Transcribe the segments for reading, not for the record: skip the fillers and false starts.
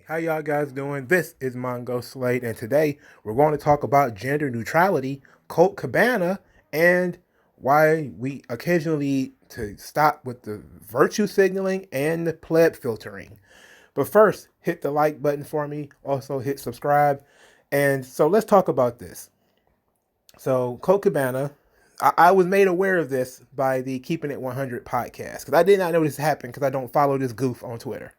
How y'all guys doing? This is Mongo Slate, and today we're going to talk about gender neutrality, Colt Cabana, and why we occasionally need to stop with the virtue signaling and the pleb filtering. But first, hit the like button for me. Also, hit subscribe. And so let's talk about this. So, Colt Cabana, I was made aware of this by the Keeping It 100 podcast because I did not know this happened because I don't follow this goof on Twitter.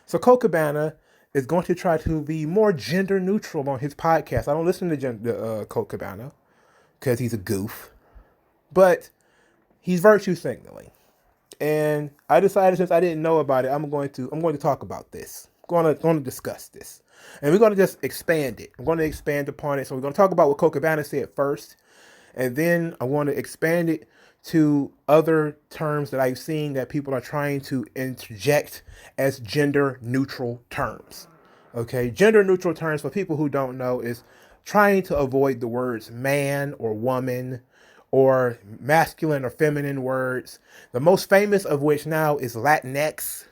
So Colt Cabana is going to try to be more gender neutral on his podcast. I don't listen to Colt Cabana because he's a goof, but he's virtue signaling. And I decided, since I didn't know about it, I'm going to talk about this. I'm going to discuss this, and we're going to just expand it. I'm going to expand upon it. So we're going to talk about what Colt Cabana said first, and then I want to expand it to other terms that I've seen that people are trying to interject as gender neutral terms. Okay, gender neutral terms, for people who don't know, is trying to avoid the words man or woman or masculine or feminine words. The most famous of which now is Latinx,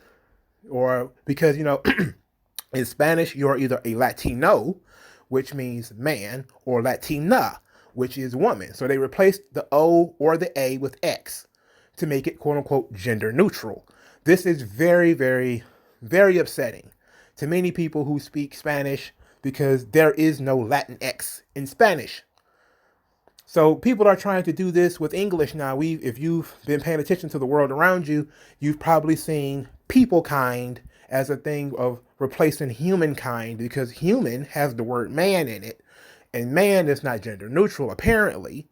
or because, in Spanish, you're either a Latino, which means man, or Latina, which is woman. So they replaced the O or the A with X to make it quote unquote gender neutral. This is very, very, very upsetting to many people who speak Spanish because there is no Latinx in Spanish. So people are trying to do this with English now. If you've been paying attention to the world around you, you've probably seen people kind as a thing of replacing humankind, because human has the word man in it, and man is not gender neutral apparently.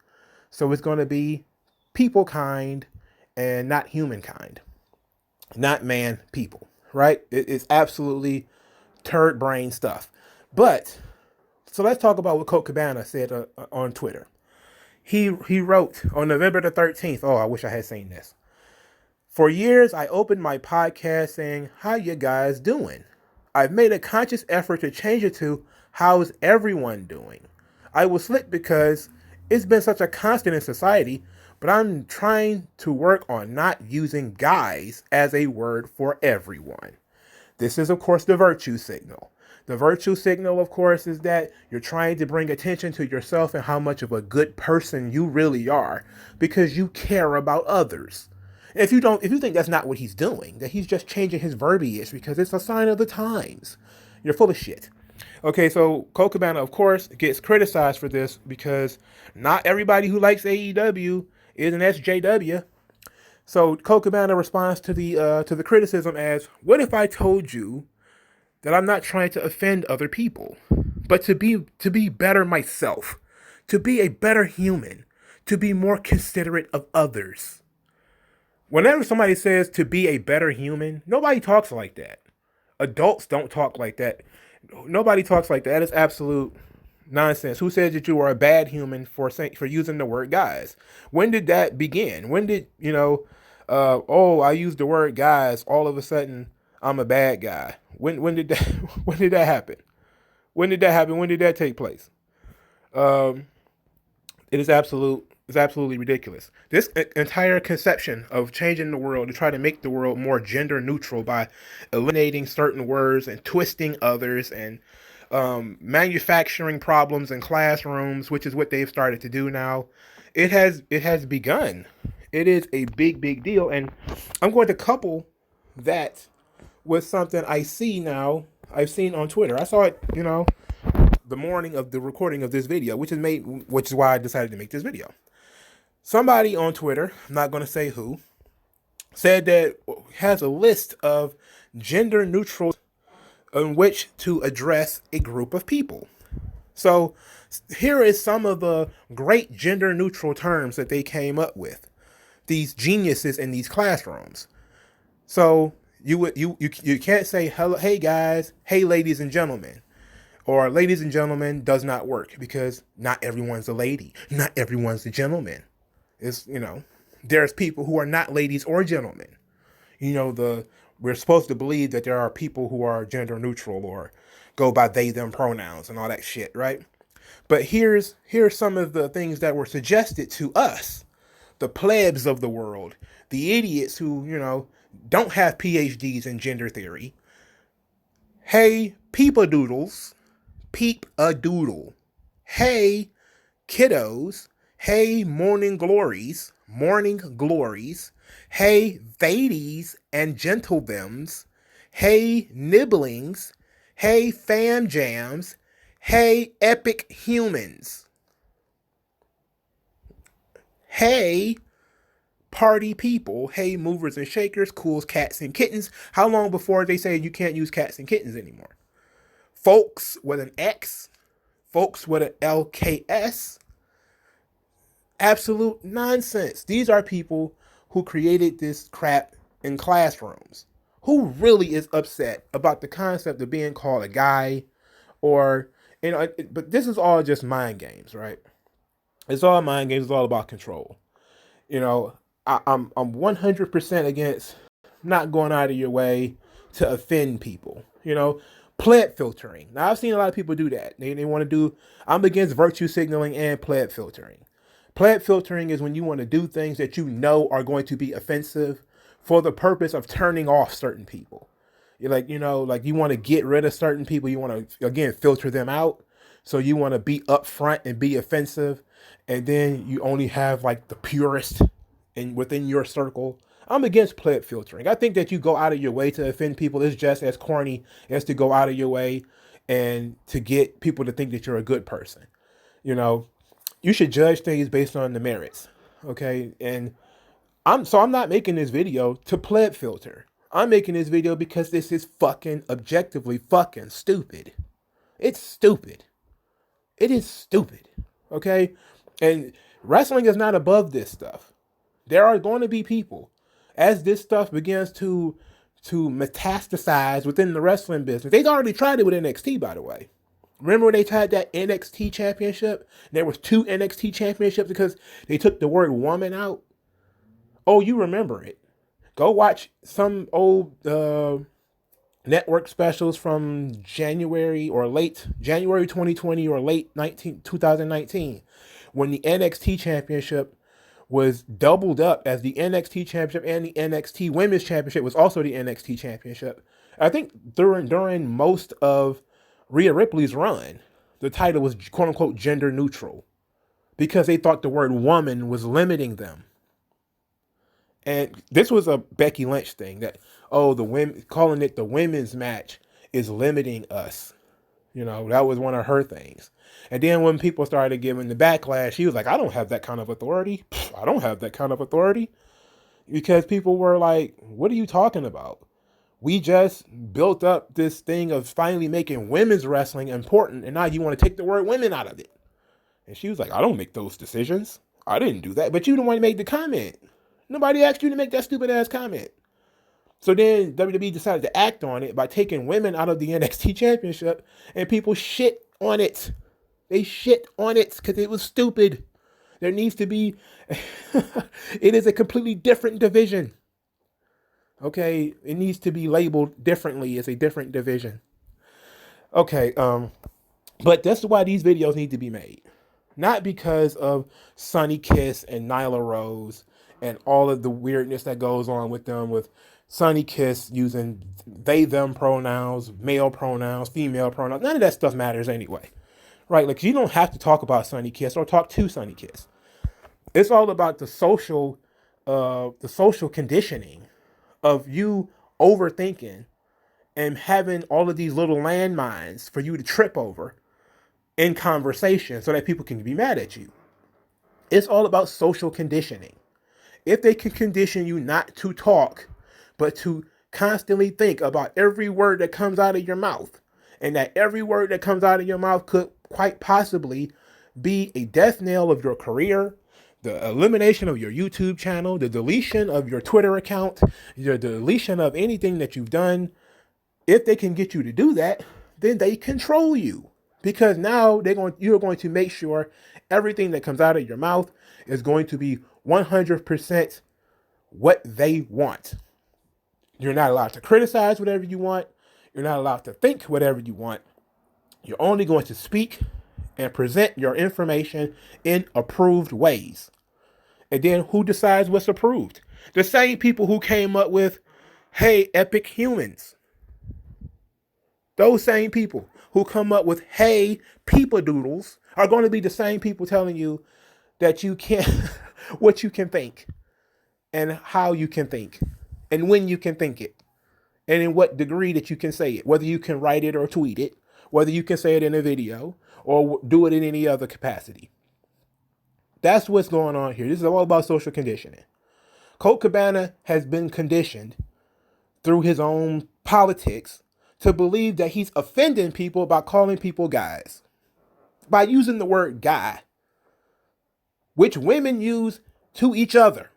So it's going to be people kind and not humankind, not man people, right? It's absolutely turd brain stuff. But so let's talk about what Colt Cabana said on Twitter. He wrote on November the 13th. Oh, I wish I had seen this. For years, I opened my podcast saying, "How you guys doing?" I've made a conscious effort to change it to, "How's everyone doing?" I was slick because it's been such a constant in society, but I'm trying to work on not using guys as a word for everyone. This is, of course, the virtue signal. The virtue signal, of course, is that you're trying to bring attention to yourself and how much of a good person you really are because you care about others. If you think that's not what he's doing, that he's just changing his verbiage because it's a sign of the times, you're full of shit. Okay, so Colt Cabana, of course, gets criticized for this because not everybody who likes AEW is an SJW. So Colt Cabana responds to the criticism as, "What if I told you that I'm not trying to offend other people, but to be better myself, to be a better human, to be more considerate of others." Whenever somebody says to be a better human, nobody talks like that. Adults don't talk like that. Nobody talks like that. That is absolute nonsense. Who says that you are a bad human for using the word guys? When did that begin? When did oh, I used the word guys, all of a sudden I'm a bad guy? When did that when did that happen? When did that happen? When did that take place? It is absolutely ridiculous. This entire conception of changing the world to try to make the world more gender neutral by eliminating certain words and twisting others and manufacturing problems in classrooms, which is what they've started to do now. It has begun. It is a big deal, and I'm going to couple that with something I've seen on Twitter. I saw it, the morning of the recording of this video, which is why I decided to make this video. Somebody on Twitter, I'm not going to say who, said that has a list of gender neutral in which to address a group of people. So here is some of the great gender neutral terms that they came up with, these geniuses in these classrooms. So you can't say hello, hey guys, hey ladies and gentlemen, or ladies and gentlemen does not work because not everyone's a lady, not everyone's a gentleman. It's, there's people who are not ladies or gentlemen. We're supposed to believe that there are people who are gender neutral or go by they them pronouns and all that shit, right? But here's some of the things that were suggested to us, the plebs of the world, the idiots who, don't have PhDs in gender theory. Hey, peep-a-doodles. Peep-a-doodle. Hey, kiddos. Hey, morning glories. Morning glories. Hey, ladies and gentlethems. Hey, nibblings. Hey, fam jams. Hey, epic humans. Hey, party people. Hey, movers and shakers, cools, cats, and kittens. How long before they say you can't use cats and kittens anymore? Folks with an X, folks with an LKS. Absolute nonsense. These are people who created this crap in classrooms. Who really is upset about the concept of being called a guy or, but this is all just mind games, right? It's all mind games. It's all about control. You know, I'm 100% against not going out of your way to offend people. Pleb filtering. Now I've seen a lot of people do that. They want to do. I'm against virtue signaling and pleb filtering. Pleb filtering is when you want to do things that you know are going to be offensive for the purpose of turning off certain people. You're like you want to get rid of certain people. You want to again filter them out. So you want to be upfront and be offensive, and then you only have like the purest within your circle. I'm against pleb filtering. I think that you go out of your way to offend people is just as corny as to go out of your way and to get people to think that you're a good person. You know, you should judge things based on the merits. Okay. And I'm not making this video to pleb filter. I'm making this video because this is fucking objectively fucking stupid. It's stupid. It is stupid. Okay. And wrestling is not above this stuff. There are going to be people as this stuff begins to metastasize within the wrestling business. They've already tried it with NXT, by the way. Remember when they tried that NXT championship? There was 2 NXT championships because they took the word woman out. Oh, you remember it. Go watch some old network specials from January or late January 2020 or late 2019 when the NXT championship was doubled up as the NXT championship, and the NXT women's championship was also the NXT championship. I think during most of Rhea Ripley's run, the title was quote unquote gender neutral because they thought the word woman was limiting them. And this was a Becky Lynch thing that, the women calling it the women's match is limiting us. That was one of her things. And then when people started giving the backlash, she was like, I don't have that kind of authority. I don't have that kind of authority. Because people were like, what are you talking about? We just built up this thing of finally making women's wrestling important, and now you want to take the word women out of it. And she was like, I don't make those decisions. I didn't do that. But you didn't want to make the comment. Nobody asked you to make that stupid ass comment. So then WWE decided to act on it by taking women out of the NXT championship, and people shit on it. They shit on it because it was stupid. There needs to be, it is a completely different division. Okay, it needs to be labeled differently as a different division. Okay, but that's why these videos need to be made. Not because of Sonny Kiss and Nyla Rose and all of the weirdness that goes on with them, with Sonny Kiss using they, them pronouns, male pronouns, female pronouns. None of that stuff matters anyway. Right? Like, you don't have to talk about Sonny Kiss or talk to Sonny Kiss. It's all about the social conditioning of you overthinking and having all of these little landmines for you to trip over in conversation so that people can be mad at you. It's all about social conditioning. If they can condition you not to talk, but to constantly think about every word that comes out of your mouth, and that every word that comes out of your mouth could quite possibly be a death knell of your career, the elimination of your YouTube channel, the deletion of your Twitter account, the deletion of anything that you've done. If they can get you to do that, then they control you. Because now you're going to make sure everything that comes out of your mouth is going to be 100% what they want. You're not allowed to criticize whatever you want. You're not allowed to think whatever you want. You're only going to speak and present your information in approved ways. And then who decides what's approved? The same people who came up with, hey, epic humans. Those same people who come up with hey people doodles are going to be the same people telling you that you can't what you can think and how you can think and when you can think it and in what degree that you can say it, whether you can write it or tweet it, whether you can say it in a video or do it in any other capacity. That's what's going on here. This is all about social conditioning. Colt Cabana has been conditioned through his own politics to believe that he's offending people by calling people guys, by using the word guy, which women use to each other.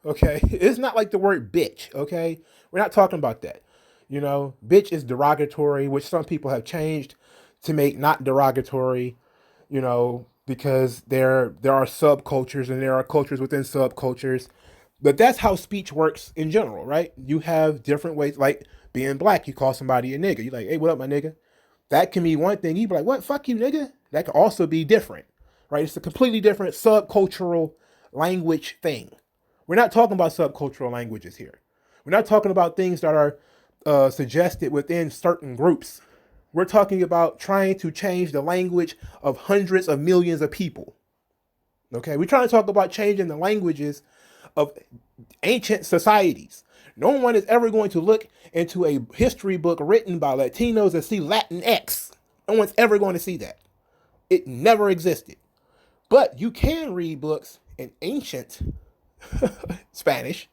Okay, it's not like the word bitch. Okay, we're not talking about that. You know, bitch is derogatory, which some people have changed to make not derogatory. You know, because there are subcultures and there are cultures within subcultures. But that's how speech works in general, right? You have different ways, like being black, you call somebody a nigga. You're like, hey, what up, my nigga? That can be one thing. You be like, what? Fuck you, nigga. That can also be different, right? It's a completely different subcultural language thing. We're not talking about subcultural languages here. We're not talking about things that are suggested within certain groups. We're talking about trying to change the language of hundreds of millions of people. Okay, we're trying to talk about changing the languages of ancient societies. No one is ever going to look into a history book written by Latinos and see Latin X. No one's ever going to see that. It never existed. But you can read books in ancient Spanish,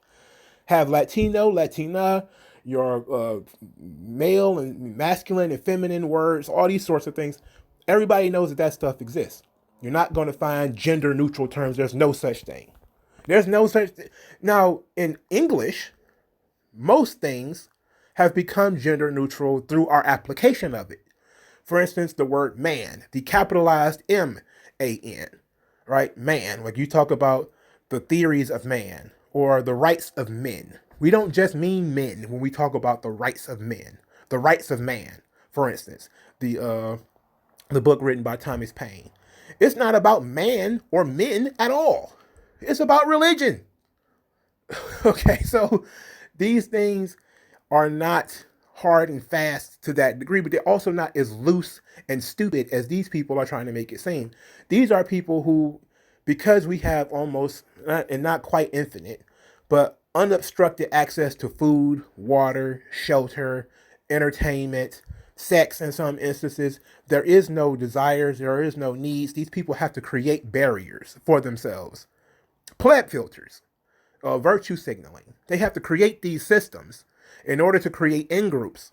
have Latino, Latina, your male and masculine and feminine words, all these sorts of things. Everybody knows that stuff exists. You're not going to find gender neutral terms. There's no such thing. There's no such thing. Now, in English, most things have become gender neutral through our application of it. For instance, the word man, the capitalized M-A-N, right? Man, like you talk about the theories of man or the rights of men. We don't just mean men when we talk about the rights of men, the rights of man. For instance, the book written by Thomas Paine. It's not about man or men at all. It's about religion. Okay, so these things are not hard and fast to that degree, but they're also not as loose and stupid as these people are trying to make it seem. These are people who, because we have almost, and not quite infinite, but unobstructed access to food, water, shelter, entertainment, sex in some instances, there is no desires, there is no needs. These people have to create barriers for themselves. Plant filters, virtue signaling. They have to create these systems in order to create in-groups,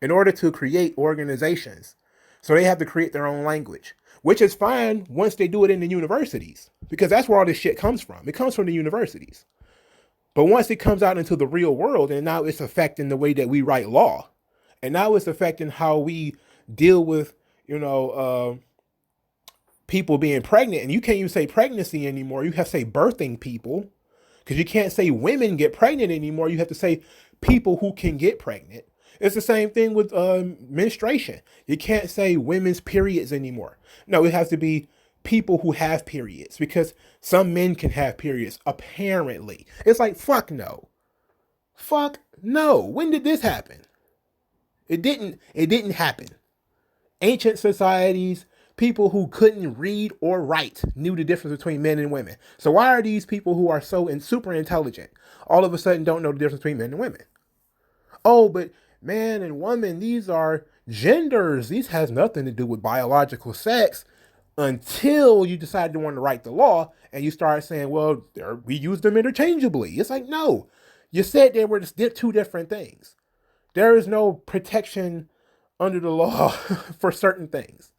in order to create organizations. So they have to create their own language, which is fine once they do it in the universities, because that's where all this shit comes from. It comes from the universities. But once it comes out into the real world, and now it's affecting the way that we write law, and now it's affecting how we deal with, people being pregnant. And you can't even say pregnancy anymore. You have to say birthing people, because you can't say women get pregnant anymore. You have to say people who can get pregnant. It's the same thing with menstruation. You can't say women's periods anymore. No, it has to be people who have periods, because some men can have periods, apparently. It's like, fuck no. Fuck no. When did this happen? It didn't happen. Ancient societies, people who couldn't read or write knew the difference between men and women. So why are these people who are so super intelligent all of a sudden don't know the difference between men and women? Oh, but man and woman, these are genders. These has nothing to do with biological sex, until you decide to want to write the law and you start saying, well, we use them interchangeably. It's like, no, you said they were two different things. There is no protection under the law for certain things.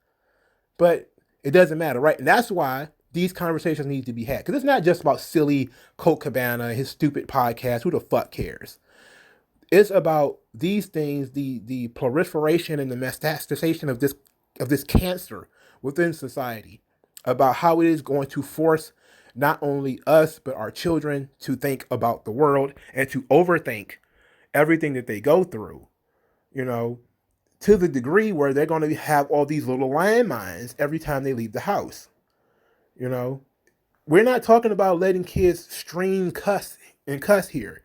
But it doesn't matter, right? And that's why these conversations need to be had. Because it's not just about silly Colt Cabana, his stupid podcast. Who the fuck cares? It's about these things, the proliferation and the metastasization of this cancer within society, about how it is going to force not only us, but our children to think about the world and to overthink everything that they go through, to the degree where they're going to have all these little landmines every time they leave the house. We're not talking about letting kids stream cuss here.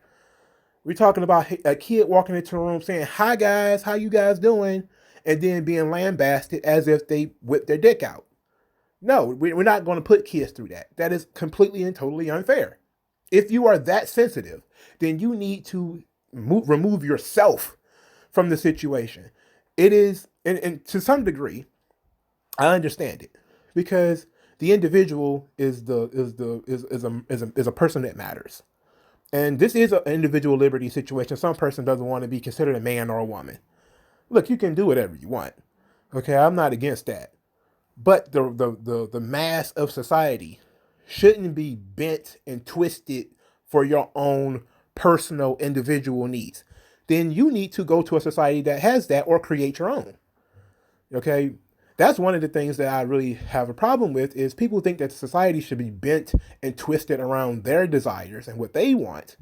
We're talking about a kid walking into a room saying, "Hi guys, how you guys doing?" and then being lambasted as if they whipped their dick out. No, we're not going to put kids through that. That is completely and totally unfair. If you are that sensitive, then you need to remove yourself from the situation. It is, and to some degree, I understand it because the individual is a person that matters, and this is an individual liberty situation. Some person doesn't want to be considered a man or a woman. Look, you can do whatever you want. Okay, I'm not against that. But the mass of society shouldn't be bent and twisted for your own personal individual needs. Then you need to go to a society that has that or create your own. Okay? That's one of the things that I really have a problem with is people think that society should be bent and twisted around their desires and what they want.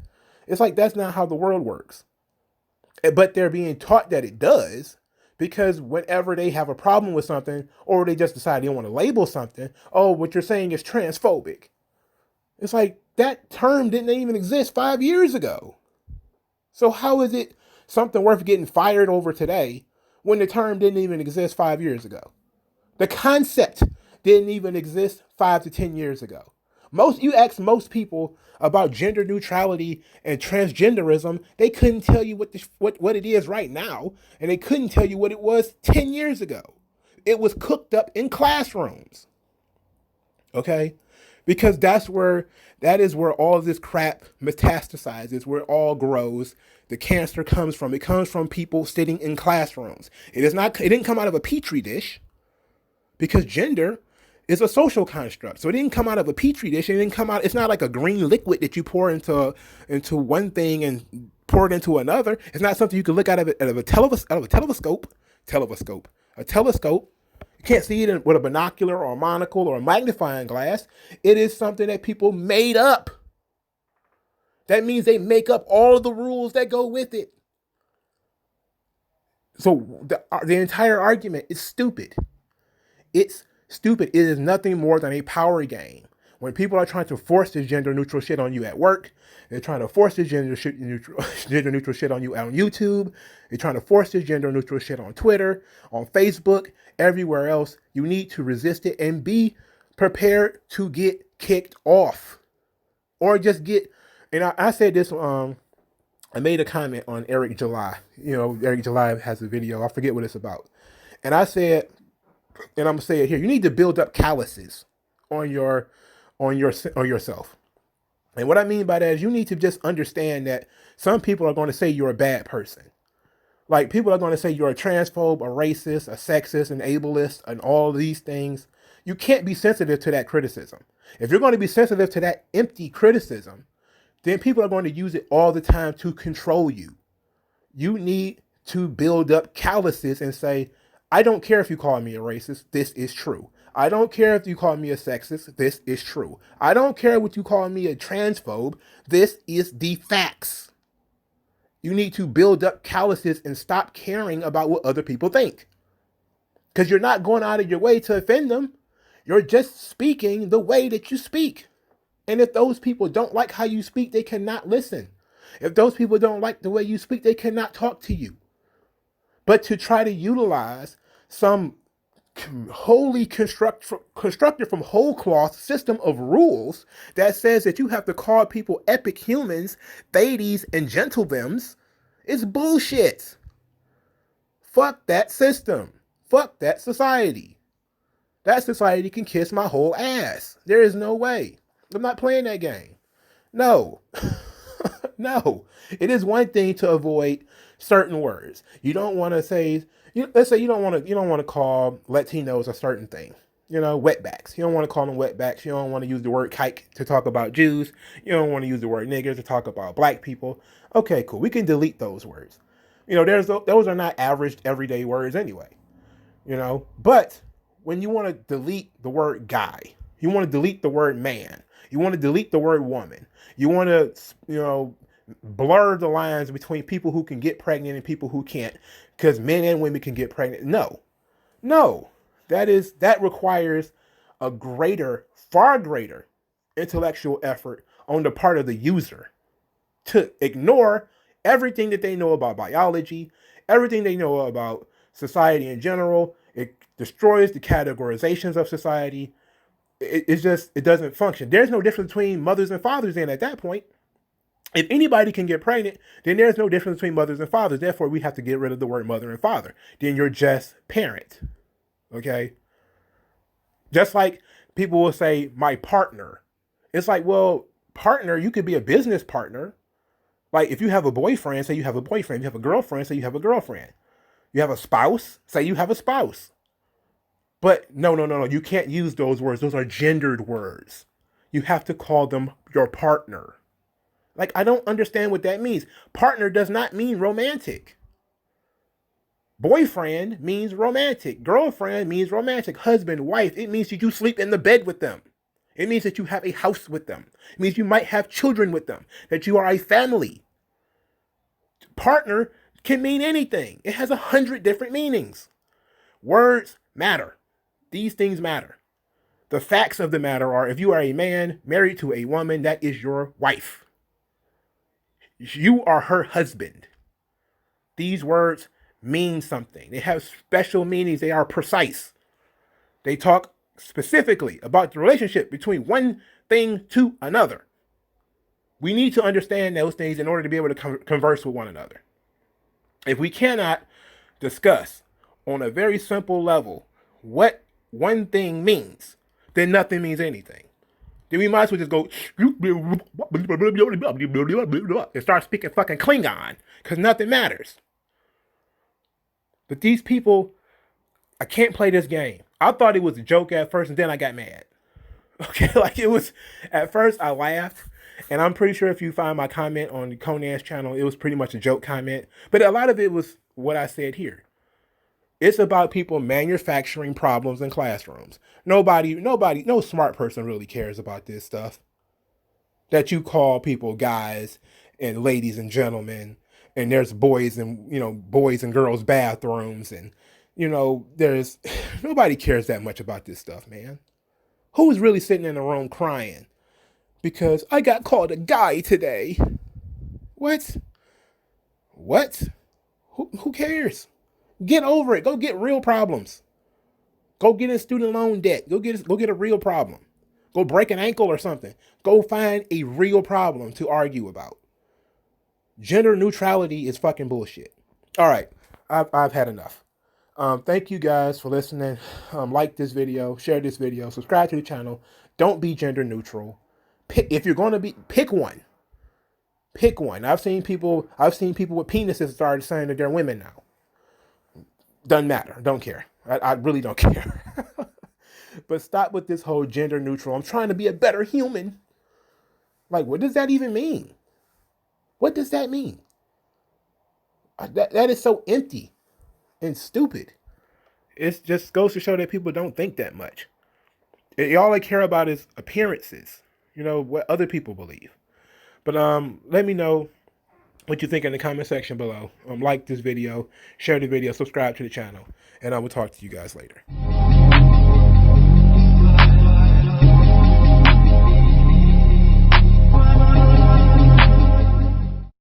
It's like that's not how the world works. But they're being taught that it does because whenever they have a problem with something or they just decide they want to label something, oh, what you're saying is transphobic. It's like that term didn't even exist 5 years ago. So how is it something worth getting fired over today when the term didn't even exist 5 years ago? The concept didn't even exist 5 to 10 years ago. You ask most people about gender neutrality and transgenderism, they couldn't tell you what it is right now, and they couldn't tell you what it was 10 years ago. It was cooked up in classrooms. Okay? Because that is where all of this crap metastasizes, where it all grows. The cancer comes from. It comes from people sitting in classrooms. It didn't come out of a petri dish. Because gender is a social construct. So it didn't come out of a petri dish. It's not like a green liquid that you pour into one thing and pour it into another. It's not something you can look out of a telescope. A telescope. You can't see it with a binocular or a monocle or a magnifying glass. It is something that people made up. That means they make up all of the rules that go with it. So the entire argument is stupid. It's stupid. It is nothing more than a power game. When people are trying to force this gender neutral shit on you at work, they're trying to force this gender neutral shit on you on YouTube. They're trying to force this gender neutral shit on Twitter, on Facebook, everywhere else. You need to resist it and be prepared to get kicked off, or just get. And I said this. I made a comment on Eric July. Eric July has a video. I forget what it's about, and I said. And I'm gonna say it here. You need to build up calluses on yourself. And what I mean by that is you need to just understand that some people are going to say you're a bad person. Like people are going to say you're a transphobe, a racist, a sexist, an ableist, and all these things. You can't be sensitive to that criticism. If you're going to be sensitive to that empty criticism, then people are going to use it all the time to control you. You need to build up calluses and say, I don't care if you call me a racist, this is true. I don't care if you call me a sexist, this is true. I don't care what you call me a transphobe, this is the facts. You need to build up calluses and stop caring about what other people think. Because you're not going out of your way to offend them. You're just speaking the way that you speak. And if those people don't like how you speak, they cannot listen. If those people don't like the way you speak, they cannot talk to you. But to try to utilize some wholly constructed from whole cloth system of rules that says that you have to call people epic humans, theides, and gentlethems is bullshit. Fuck that system. Fuck that society. That society can kiss my whole ass. There is no way. I'm not playing that game. No. No. It is one thing to avoid certain words. You don't want to say, let's say you don't want to call Latinos a certain thing. Wetbacks. You don't want to call them wetbacks. You don't want to use the word kike to talk about Jews. You don't want to use the word niggers to talk about black people. Okay, cool. We can delete those words. Those are not average everyday words anyway. But when you want to delete the word guy, you want to delete the word man, you want to delete the word woman, you want to, blur the lines between people who can get pregnant and people who can't, because men and women can get pregnant. No, that requires a far greater intellectual effort on the part of the user to ignore everything that they know about biology, everything they know about society in general. It destroys the categorizations of society. It doesn't function. There's no difference between mothers and fathers then at that point. If anybody can get pregnant, then there's no difference between mothers and fathers. Therefore, we have to get rid of the word mother and father. Then you're just parent. Okay? Just like people will say, my partner. It's like, well, partner, you could be a business partner. Like if you have a boyfriend, say you have a boyfriend. If you have a girlfriend, say you have a girlfriend. You have a spouse, say you have a spouse. But no. You can't use those words. Those are gendered words. You have to call them your partner. Like, I don't understand what that means. Partner does not mean romantic. Boyfriend means romantic. Girlfriend means romantic. Husband, wife, it means that you sleep in the bed with them. It means that you have a house with them. It means you might have children with them. That you are a family. Partner can mean anything. It has 100 different meanings. Words matter. These things matter. The facts of the matter are, if you are a man married to a woman, that is your wife. You are her husband. These words mean something. They have special meanings. They are precise. They talk specifically about the relationship between one thing to another. We need to understand those things in order to be able to converse with one another. If we cannot discuss on a very simple level what one thing means, then nothing means anything. Then we might as well just go and start speaking fucking Klingon, because nothing matters. But these people, I can't play this game. I thought it was a joke at first, and then I got mad. Okay, like it was, at first I laughed, and I'm pretty sure if you find my comment on Conan's channel, it was pretty much a joke comment. But a lot of it was what I said here. It's about people manufacturing problems in classrooms. No smart person really cares about this stuff. That you call people guys and ladies and gentlemen, and there's boys and boys and girls bathrooms, and there's nobody cares that much about this stuff, man. Who's really sitting in the room crying because I got called a guy today? What? Who cares? Get over it. Go get real problems. Go get in student loan debt. Go get a real problem. Go break an ankle or something. Go find a real problem to argue about. Gender neutrality is fucking bullshit. All right, I've had enough. Thank you guys for listening. Like this video, share this video, subscribe to the channel. Don't be gender neutral. If you're going to be, pick one. Pick one. I've seen people with penises start saying that they're women now. Doesn't matter. Don't care. I really don't care. But stop with this whole gender neutral. I'm trying to be a better human. Like, what does that even mean? What does that mean? That is so empty and stupid. It just goes to show that people don't think that much. All they care about is appearances. What other people believe. But let me know what you think in the comment section below. Like this video, share the video, subscribe to the channel, and I will talk to you guys later.